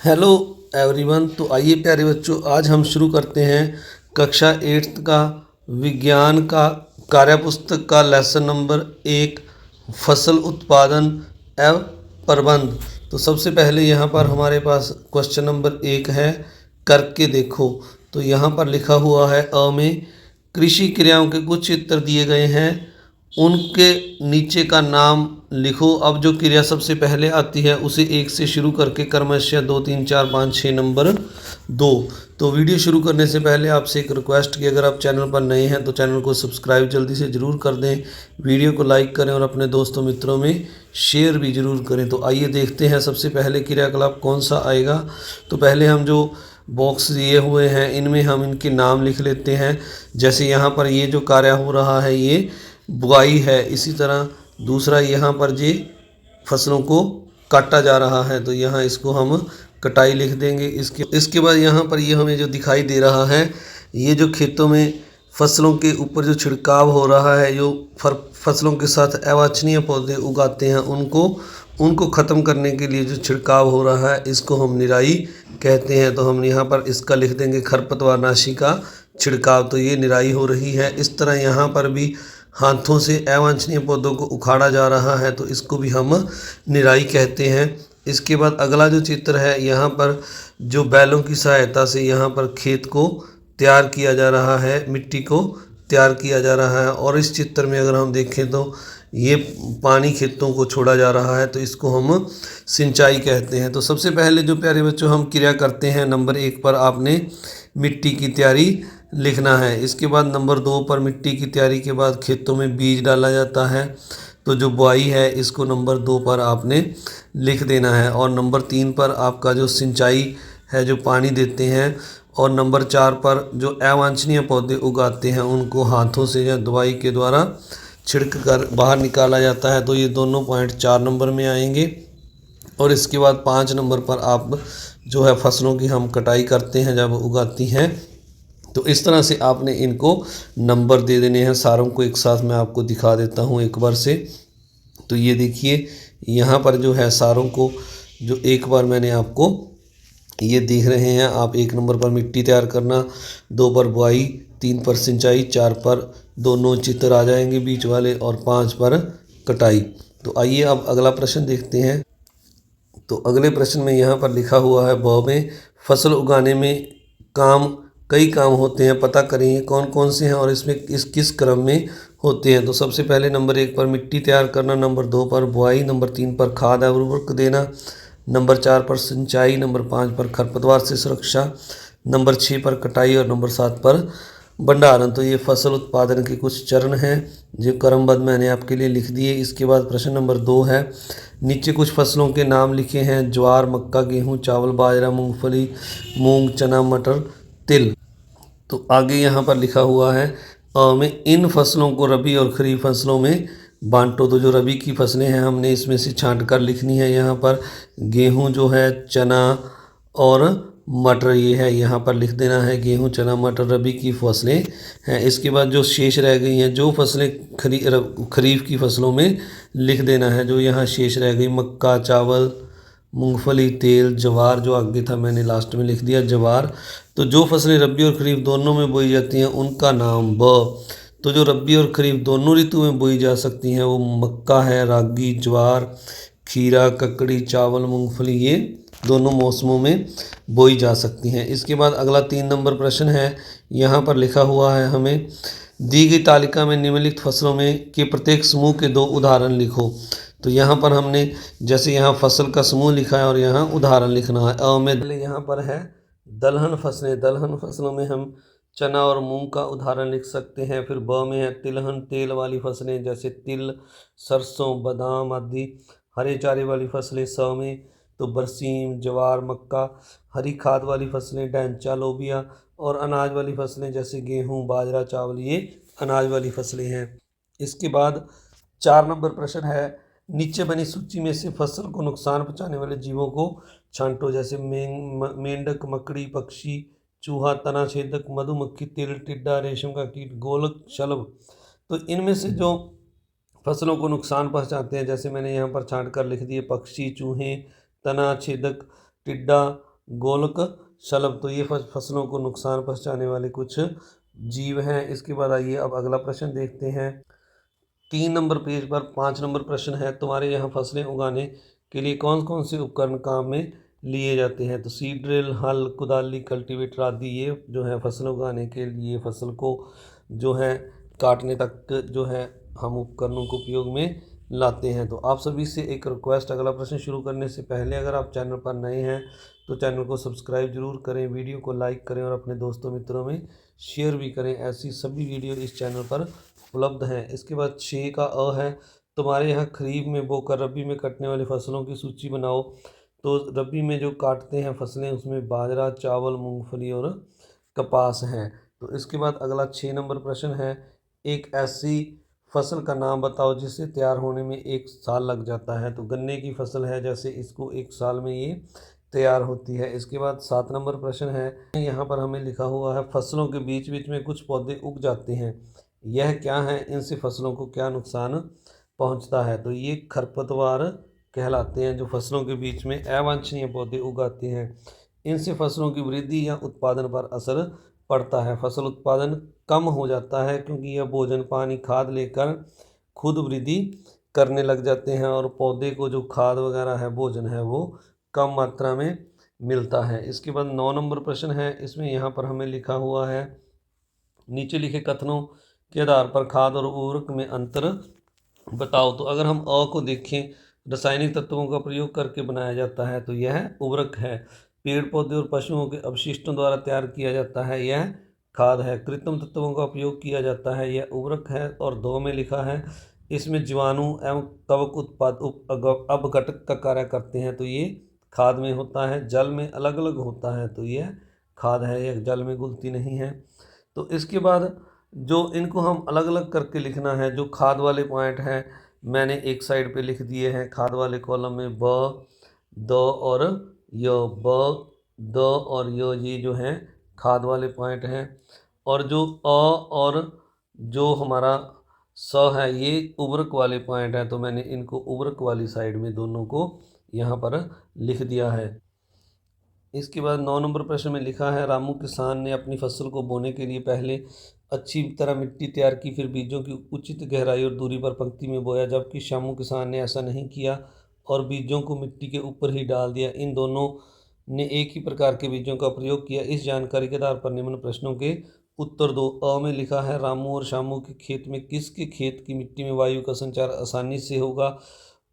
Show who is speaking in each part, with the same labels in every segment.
Speaker 1: Hello everyone. तो आइए प्यारे बच्चों, आज हम शुरू करते हैं कक्षा 8th का विज्ञान का कार्यपुस्तक का लेसन नंबर 1 फसल उत्पादन एवं प्रबंध। तो सबसे पहले यहाँ पर हमारे पास क्वेश्चन नंबर 1 है, करके देखो। तो यहाँ पर लिखा हुआ है अ में कृषि क्रियाओं के कुछ चित्र दिए गए हैं, उनके नीचे का नाम लिखो। अब जो क्रिया सबसे पहले आती है उसे 1 से शुरू करके क्रमशः 2, 3, 4, 5, 6 नंबर दो। तो वीडियो शुरू करने से पहले आपसे एक रिक्वेस्ट कि अगर आप चैनल पर नए हैं तो चैनल को सब्सक्राइब जल्दी से ज़रूर कर दें, वीडियो को लाइक करें और अपने दोस्तों मित्रों में शेयर भी ज़रूर करें। तो आइए देखते हैं सबसे पहले क्रियाकलाप कौन सा आएगा। तो पहले हम जो बॉक्स दिए हुए हैं इनमें हम इनके नाम लिख लेते हैं। जैसे यहाँ पर ये जो कार्य हो रहा है ये बुआई है, इसी तरह दूसरा यहाँ पर ये फसलों को काटा जा रहा है तो यहाँ इसको हम कटाई लिख देंगे। इसके बाद यहाँ पर ये हमें जो दिखाई दे रहा है, ये जो खेतों में फसलों के ऊपर जो छिड़काव हो रहा है, जो फसलों के साथ अवांछनीय पौधे उगाते हैं उनको ख़त्म करने के लिए जो छिड़काव हो रहा है इसको हम निराई कहते हैं। तो हम यहाँ पर इसका लिख देंगे खरपतवारनाशी का छिड़काव। तो ये निराई हो रही है। इस तरह यहाँ पर भी हाथों से अवांछनीय पौधों को उखाड़ा जा रहा है तो इसको भी हम निराई कहते हैं। इसके बाद अगला जो चित्र है, यहाँ पर जो बैलों की सहायता से यहाँ पर खेत को तैयार किया जा रहा है, मिट्टी को तैयार किया जा रहा है। और इस चित्र में अगर हम देखें तो ये पानी खेतों को छोड़ा जा रहा है तो इसको हम सिंचाई कहते हैं। तो सबसे पहले जो प्यारे बच्चों हम क्रिया करते हैं, नंबर 1 पर आपने मिट्टी की तैयारी लिखना है। इसके बाद नंबर 2 पर मिट्टी की तैयारी के बाद खेतों में बीज डाला जाता है। तो जो बुआई है इसको नंबर 2 पर आपने लिख देना है। और नंबर 3 पर आपका जो सिंचाई है, जो पानी देते हैं। और नंबर 4 पर जो अवांछनीय पौधे उगाते हैं उनको हाथों से या दवाई के द्वारा छिड़क कर बाहर निकाला जाता है। तो ये दोनों पॉइंट 4 नंबर में आएंगे। और इसके बाद 5 नंबर पर आप जो है फसलों की हम कटाई करते हैं जब उगाती हैं। तो इस तरह से आपने इनको नंबर दे देने हैं। सारों को एक साथ मैं आपको दिखा देता हूँ एक बार से। तो ये देखिए यहाँ पर जो है सारों को जो एक बार मैंने आपको ये दिख रहे हैं। आप 1 नंबर पर मिट्टी तैयार करना, 2 पर बुआई, 3 पर सिंचाई, 4 पर दोनों चित्र आ जाएंगे बीच वाले और 5 पर कटाई। तो आइए अब अगला प्रश्न देखते हैं। तो अगले प्रश्न में यहाँ पर लिखा हुआ है ब में फसल उगाने में कई काम होते हैं, पता करें कौन कौन से हैं और इसमें किस क्रम में होते हैं। तो सबसे पहले नंबर 1 पर मिट्टी तैयार करना, नंबर 2 पर बुआई, नंबर 3 पर खाद एवं उर्वरक देना, नंबर 4 पर सिंचाई, नंबर 5 पर खरपतवार से सुरक्षा, नंबर 6 पर कटाई और नंबर 7 पर भंडारण। तो ये फसल उत्पादन के कुछ चरण हैं जो क्रमबद्ध मैंने आपके लिए लिख दिए। इसके बाद प्रश्न नंबर 2 है, नीचे कुछ फसलों के नाम लिखे हैं, ज्वार, मक्का, गेहूं, चावल, बाजरा, मूंगफली, मूंग, चना, मटर, तिल। तो आगे यहाँ पर लिखा हुआ है में इन फसलों को रबी और खरीफ फसलों में बांटो। तो जो रबी की फसलें हैं हमने इसमें से छांट कर लिखनी है। यहाँ पर गेहूं जो है, चना और मटर ये है, यहाँ पर लिख देना है गेहूं, चना, मटर रबी की फसलें हैं। इसके बाद जो शेष रह गई हैं, जो फसलें खरीफ की फसलों में लिख देना है। जो यहाँ शेष रह गई मक्का, चावल, मूंगफली, तेल, ज्वार, जो आगे था मैंने लास्ट में लिख दिया ज्वार। तो जो फसलें रबी और खरीफ दोनों में बोई जाती हैं उनका नाम ब। तो जो रबी और खरीफ दोनों ऋतु में बोई जा सकती हैं वो मक्का है, रागी, ज्वार, खीरा, ककड़ी, चावल, मूंगफली, ये दोनों मौसमों में बोई जा सकती हैं। इसके बाद अगला 3 नंबर प्रश्न है, यहाँ पर लिखा हुआ है हमें दी गई तालिका में निम्नलिखित फसलों में के प्रत्येक समूह के 2 उदाहरण लिखो। तो यहाँ पर हमने जैसे यहाँ फसल का समूह लिखा है और यहाँ उदाहरण लिखना है। अ में यहाँ पर है दलहन फसलें, दलहन फसलों में हम चना और मूंग का उदाहरण लिख सकते हैं। फिर ब में है तिलहन, तेल वाली फसलें जैसे तिल, सरसों, बादाम आदि। हरे चारे वाली फसलें स में तो बरसीम, ज्वार, मक्का। हरी खाद वाली फसलें ढैंचा, लोबिया। और अनाज वाली फसलें जैसे गेहूं, बाजरा, चावल, ये अनाज वाली फसलें हैं। इसके बाद 4 नंबर प्रश्न है, नीचे बनी सूची में से फसल को नुकसान पहुंचाने वाले जीवों को छांटो। जैसे मेंढक, मकड़ी, पक्षी, चूहा, तना छेदक, मधुमक्खी, तिल, टिड्डा, रेशम का कीट, गोलक, शलभ। तो इनमें से जो फसलों को नुकसान पहुंचाते हैं, जैसे मैंने यहाँ पर छांट कर लिख दिए पक्षी, चूहे, तना छेदक, टिड्डा गोलक शलभ, तो ये फसलों को नुकसान पहुंचाने वाले कुछ जीव हैं। इसके बाद आइए अब अगला प्रश्न देखते हैं। 3 नंबर पेज पर 5 नंबर प्रश्न है, तुम्हारे यहाँ फसलें उगाने के लिए कौन कौन से उपकरण काम में लिए जाते हैं? तो सीड ड्रिल, हल, कुदाली, कल्टीवेटर आदि ये जो है फसल उगाने के लिए, फसल को जो है काटने तक जो है हम उपकरणों को उपयोग में लाते हैं। तो आप सभी से एक रिक्वेस्ट, अगला प्रश्न शुरू करने से पहले अगर आप चैनल पर नए हैं तो चैनल को सब्सक्राइब जरूर करें, वीडियो को लाइक करें और अपने दोस्तों मित्रों में शेयर भी करें। ऐसी सभी वीडियो इस चैनल पर उपलब्ध हैं। इसके बाद 6 का अ है, तुम्हारे यहाँ खरीफ में बोकर रबी में कटने वाली फसलों की सूची बनाओ। तो रबी में जो काटते हैं फसलें उसमें बाजरा, चावल, मूंगफली और कपास हैं। तो इसके बाद अगला 6 नंबर प्रश्न है, एक ऐसी फसल का नाम बताओ जिसे तैयार होने में 1 साल लग जाता है। तो गन्ने की फसल है जैसे, इसको 1 साल में ये तैयार होती है। इसके बाद 7 नंबर प्रश्न है, यहाँ पर हमें लिखा हुआ है फसलों के बीच बीच में कुछ पौधे उग जाते हैं, यह क्या है? इनसे फसलों को क्या नुकसान पहुंचता है? तो ये खरपतवार कहलाते हैं, जो फसलों के बीच में अवांछनीय पौधे उगाते हैं। इनसे फसलों की वृद्धि या उत्पादन पर असर पड़ता है। फसल उत्पादन कम हो जाता है क्योंकि यह भोजन, पानी, खाद लेकर खुद वृद्धि करने लग जाते हैं और पौधे को जो खाद वगैरह है, भोजन है, वो कम मात्रा में मिलता है। इसके बाद 9 नंबर प्रश्न है, इसमें यहाँ पर हमें लिखा हुआ है, नीचे लिखे कथनों के आधार पर खाद और उर्वरक में अंतर बताओ। तो अगर हम अ को देखें, रासायनिक तत्वों का प्रयोग करके बनाया जाता है, तो यह उर्वरक है। पेड़ पौधे और पशुओं के अवशिष्टों द्वारा तैयार किया जाता है, यह खाद है। कृत्रिम तत्वों का उपयोग किया जाता है, यह उर्वरक है। और 2 में लिखा है, इसमें जीवाणु एवं कवक उत्पाद अपघटक का कार्य करते हैं, तो ये खाद में होता है। जल में अलग अलग होता है, तो यह खाद है, यह जल में घुलती नहीं है। तो इसके बाद जो इनको हम अलग अलग करके लिखना है, जो खाद वाले पॉइंट हैं मैंने एक साइड पे लिख दिए हैं। खाद वाले कॉलम में ब, द और य, ब, द और य, ये जो हैं खाद वाले पॉइंट हैं। और जो अ और जो हमारा स है, ये उर्वरक वाले पॉइंट हैं, तो मैंने इनको उर्वरक वाली साइड में दोनों को यहाँ पर लिख दिया है। इसके बाद 9 नंबर प्रश्न में लिखा है, रामू किसान ने अपनी फसल को बोने के लिए पहले अच्छी तरह मिट्टी तैयार की, फिर बीजों की उचित गहराई और दूरी पर पंक्ति में बोया, जबकि श्यामू किसान ने ऐसा नहीं किया और बीजों को मिट्टी के ऊपर ही डाल दिया। इन दोनों ने एक ही प्रकार के बीजों का प्रयोग किया। इस जानकारी के आधार पर निम्न प्रश्नों के उत्तर दो। अ में लिखा है, रामू और श्यामू के खेत में किसके खेत की मिट्टी में वायु का संचार आसानी से होगा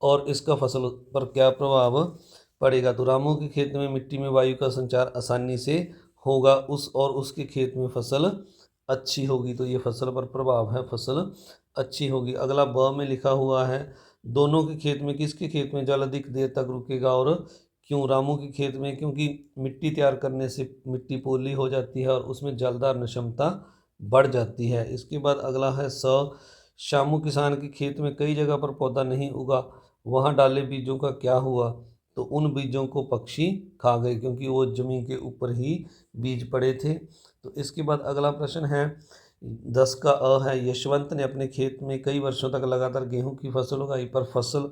Speaker 1: और इसका फसल पर क्या प्रभाव पड़ेगा? तो रामू के खेत में मिट्टी में वायु का संचार आसानी से होगा, उसके खेत में फसल अच्छी होगी, तो ये फसल पर प्रभाव है, फसल अच्छी होगी। अगला ब में लिखा हुआ है, दोनों के खेत में किसके खेत में जल अधिक देर तक रुकेगा और क्यों? रामू के खेत में, क्योंकि मिट्टी तैयार करने से मिट्टी पोली हो जाती है और उसमें जलधारण क्षमता बढ़ जाती है। इसके बाद अगला है स, श्यामू किसान के खेत में कई जगह पर पौधा नहीं उगा, वहां डाले बीजों का क्या हुआ? तो उन बीजों को पक्षी खा गए क्योंकि वो जमीन के ऊपर ही बीज पड़े थे। तो इसके बाद अगला प्रश्न है, 10 का अ है, यशवंत ने अपने खेत में कई वर्षों तक लगातार गेहूं की फसल उगाई पर फसल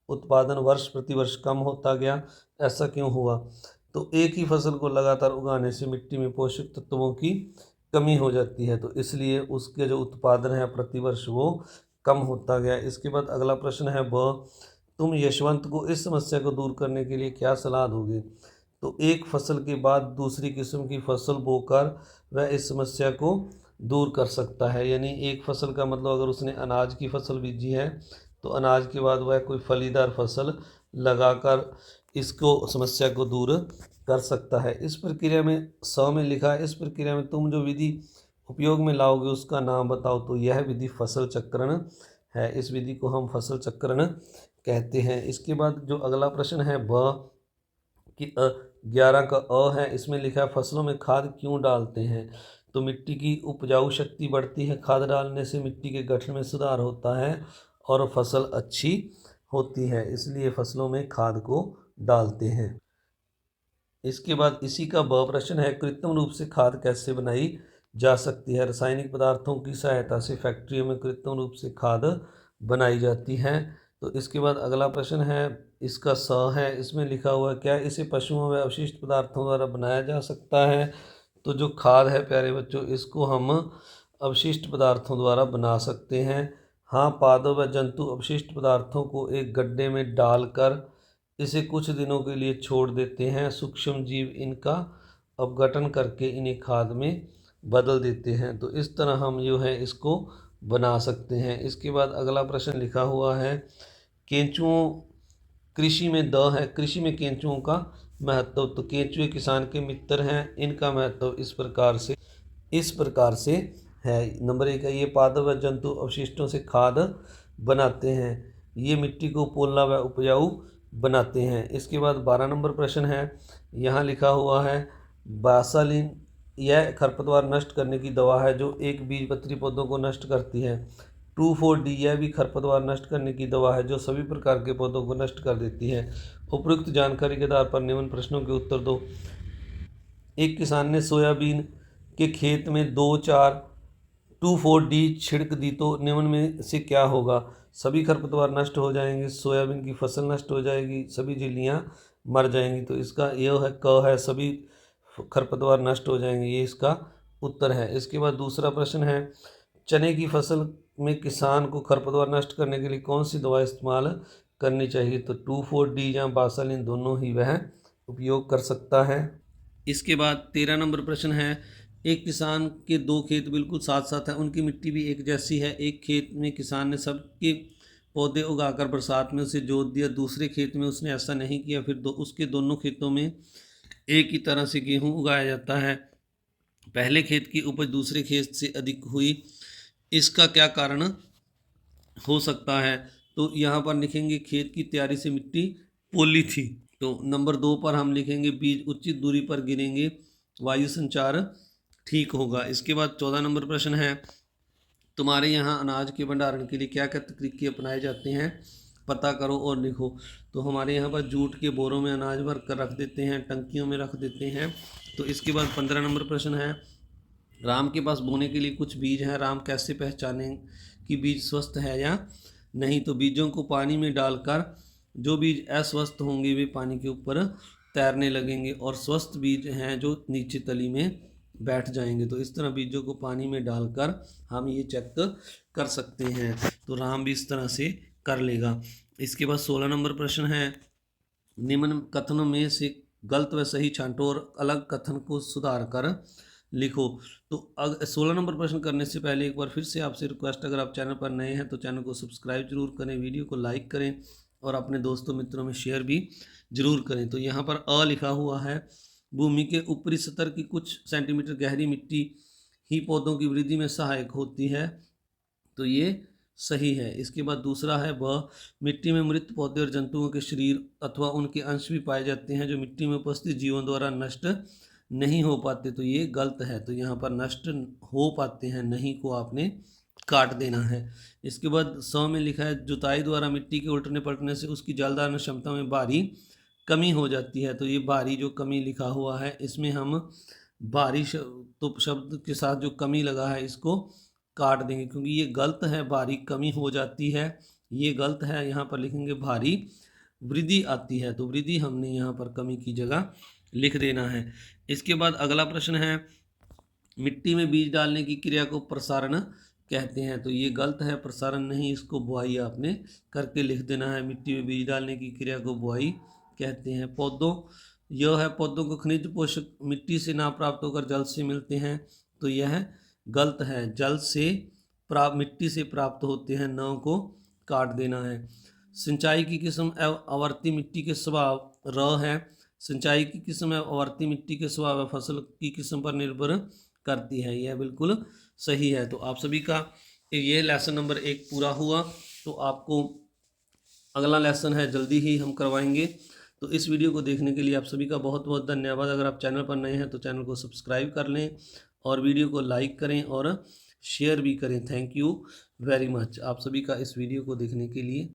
Speaker 1: उत्पादन वर्ष प्रति वर्ष कम होता गया, ऐसा क्यों हुआ? तो एक ही फसल को लगातार उगाने से मिट्टी में पोषक तत्वों की कमी हो जाती है, तो इसलिए उसके जो उत्पादन है प्रतिवर्ष वो कम होता गया। इसके बाद अगला प्रश्न है ब, तुम यशवंत को इस समस्या को दूर करने के लिए क्या सलाह दोगे? तो एक फसल के बाद दूसरी किस्म की फसल बोकर वह इस समस्या को दूर कर सकता है। यानी एक फसल का मतलब, अगर उसने अनाज की फसल बीजी है तो अनाज के बाद वह कोई फलीदार फसल लगाकर इसको समस्या को दूर कर सकता है। इस प्रक्रिया में स में लिखा है, इस प्रक्रिया में तुम जो विधि उपयोग में लाओगे उसका नाम बताओ। तो यह विधि फसल चक्रण है, इस विधि को हम फसल चक्रण कहते हैं। इसके बाद जो अगला प्रश्न है ब कि 11 का अ है, इसमें लिखा है, फसलों में खाद क्यों डालते हैं? तो मिट्टी की उपजाऊ शक्ति बढ़ती है, खाद डालने से मिट्टी के गठन में सुधार होता है और फसल अच्छी होती है, इसलिए फसलों में खाद को डालते हैं। इसके बाद इसी का ब प्रश्न है, कृत्रिम रूप से खाद कैसे बनाई जा सकती है? रासायनिक पदार्थों की सहायता से फैक्ट्रियों में कृत्रिम रूप से खाद बनाई जाती है। तो इसके बाद अगला प्रश्न है इसका स है, इसमें लिखा हुआ है क्या इसे पशुओं व अवशिष्ट पदार्थों द्वारा बनाया जा सकता है। तो जो खाद है प्यारे बच्चों, इसको हम अवशिष्ट पदार्थों द्वारा बना सकते हैं। हाँ, पादप व जंतु अवशिष्ट पदार्थों को एक गड्ढे में डालकर इसे कुछ दिनों के लिए छोड़ देते हैं। सूक्ष्म जीव इनका अपघटन करके इन्हें खाद में बदल देते हैं। तो इस तरह हम जो है इसको बना सकते हैं। इसके बाद अगला प्रश्न लिखा हुआ है केंचुओं, कृषि में द है, कृषि में केंचुओं का महत्व। तो केंचुए किसान के मित्र हैं, इनका महत्व इस प्रकार से है। नंबर 1 है, ये पादप व जंतु अवशिष्टों से खाद बनाते हैं। ये मिट्टी को पोला व उपजाऊ बनाते हैं। इसके बाद 12 नंबर प्रश्न है, यहाँ लिखा हुआ है बासालिन, यह खरपतवार नष्ट करने की दवा है जो एक बीजपत्री पौधों को नष्ट करती है। 2,4-D, यह भी खरपतवार नष्ट करने की दवा है जो सभी प्रकार के पौधों को नष्ट कर देती है। उपयुक्त जानकारी के आधार पर निम्न प्रश्नों के उत्तर दो। एक किसान ने सोयाबीन के खेत में 2,4-2,4-D छिड़क दी तो निम्न में से क्या होगा। सभी खरपतवार नष्ट हो जाएंगे, सोयाबीन की फसल नष्ट हो जाएगी, सभी झिल्लियाँ मर जाएंगी। तो इसका ये है क है, सभी खरपतवार नष्ट हो जाएंगे, ये इसका उत्तर है। इसके बाद दूसरा प्रश्न है, चने की फसल में किसान को खरपतवार नष्ट करने के लिए कौन सी दवा इस्तेमाल करनी चाहिए। तो 2,4-D या बासालिन दोनों ही वह उपयोग कर सकता है। इसके बाद 13 नंबर प्रश्न है, एक किसान के दो खेत बिल्कुल साथ साथ हैं, उनकी मिट्टी भी एक जैसी है। एक खेत में किसान ने सबके पौधे उगाकर बरसात में उसे जोत दिया, दूसरे खेत में उसने ऐसा नहीं किया, फिर उसके दोनों खेतों में एक ही तरह से गेहूं उगाया जाता है। पहले खेत की उपज दूसरे खेत से अधिक हुई, इसका क्या कारण हो सकता है। तो यहाँ पर लिखेंगे खेत की तैयारी से मिट्टी पोली थी। तो नंबर 2 पर हम लिखेंगे बीज उचित दूरी पर गिरेंगे, वायु संचार ठीक होगा। इसके बाद 14 नंबर प्रश्न है, तुम्हारे यहाँ अनाज के भंडारण के लिए क्या क्या तरीके अपनाए जाते हैं, पता करो और लिखो। तो हमारे यहाँ पर जूट के बोरों में अनाज भर कर रख देते हैं, टंकियों में रख देते हैं। तो इसके बाद 15 नंबर प्रश्न है, राम के पास बोने के लिए कुछ बीज हैं, राम कैसे पहचानें कि बीज स्वस्थ है या नहीं। तो बीजों को पानी में डालकर जो बीज अस्वस्थ होंगे वे पानी के ऊपर तैरने लगेंगे और स्वस्थ बीज हैं जो नीचे तली में बैठ जाएंगे। तो इस तरह बीजों को पानी में डालकर हम ये चेक कर सकते हैं। तो राम भी इस तरह से कर लेगा। इसके बाद 16 नंबर प्रश्न है, निम्न कथनों में से गलत व सही छांटो और अलग कथन को सुधार कर लिखो। तो 16 नंबर प्रश्न करने से पहले एक बार फिर से आपसे रिक्वेस्ट, अगर आप चैनल पर नए हैं तो चैनल को सब्सक्राइब जरूर करें, वीडियो को लाइक करें और अपने दोस्तों मित्रों में शेयर भी जरूर करें। तो यहाँ पर अ लिखा हुआ है, भूमि के ऊपरी स्तर की कुछ सेंटीमीटर गहरी मिट्टी ही पौधों की वृद्धि में सहायक होती है। तो ये सही है। इसके बाद दूसरा है ब, मिट्टी में मृत पौधे और जंतुओं के शरीर अथवा उनके अंश भी पाए जाते हैं जो मिट्टी में उपस्थित जीवों द्वारा नष्ट नहीं हो पाते। तो ये गलत है। तो यहाँ पर नष्ट हो पाते हैं, नहीं को आपने काट देना है। इसके बाद 100 में लिखा है, जुताई द्वारा मिट्टी के उलटने पलटने से उसकी जल धारण क्षमता में भारी कमी हो जाती है। तो ये भारी जो कमी लिखा हुआ है, इसमें हम भारी तो शब्द के साथ जो कमी लगा है इसको काट देंगे क्योंकि ये गलत है। भारी कमी हो जाती है, ये गलत है। यहाँ पर लिखेंगे भारी वृद्धि आती है, तो वृद्धि हमने यहाँ पर कमी की जगह लिख देना है। इसके बाद अगला प्रश्न है, मिट्टी में बीज डालने की क्रिया को प्रसारण कहते हैं। तो ये गलत है, प्रसारण नहीं, इसको बुआई आपने करके लिख देना है। मिट्टी में बीज डालने की क्रिया को बुआई कहते हैं। पौधों, यह है पौधों को खनिज पोषक मिट्टी से ना प्राप्त होकर जल से मिलते हैं। तो यह गलत है, जल से मिट्टी से प्राप्त होते हैं, न को काट देना है। सिंचाई की किस्म एवं आवर्ती मिट्टी के स्वभाव र है, सिंचाई की किस्म एवं आवर्ती मिट्टी के स्वभाव व फसल की किस्म पर निर्भर करती है, यह बिल्कुल सही है। तो आप सभी का ये लेसन नंबर 1 पूरा हुआ। तो आपको अगला लेसन है जल्दी ही हम करवाएंगे। तो इस वीडियो को देखने के लिए आप सभी का बहुत बहुत धन्यवाद। अगर आप चैनल पर नए हैं तो चैनल को सब्सक्राइब कर लें और वीडियो को लाइक करें और शेयर भी करें। थैंक यू वेरी मच आप सभी का इस वीडियो को देखने के लिए।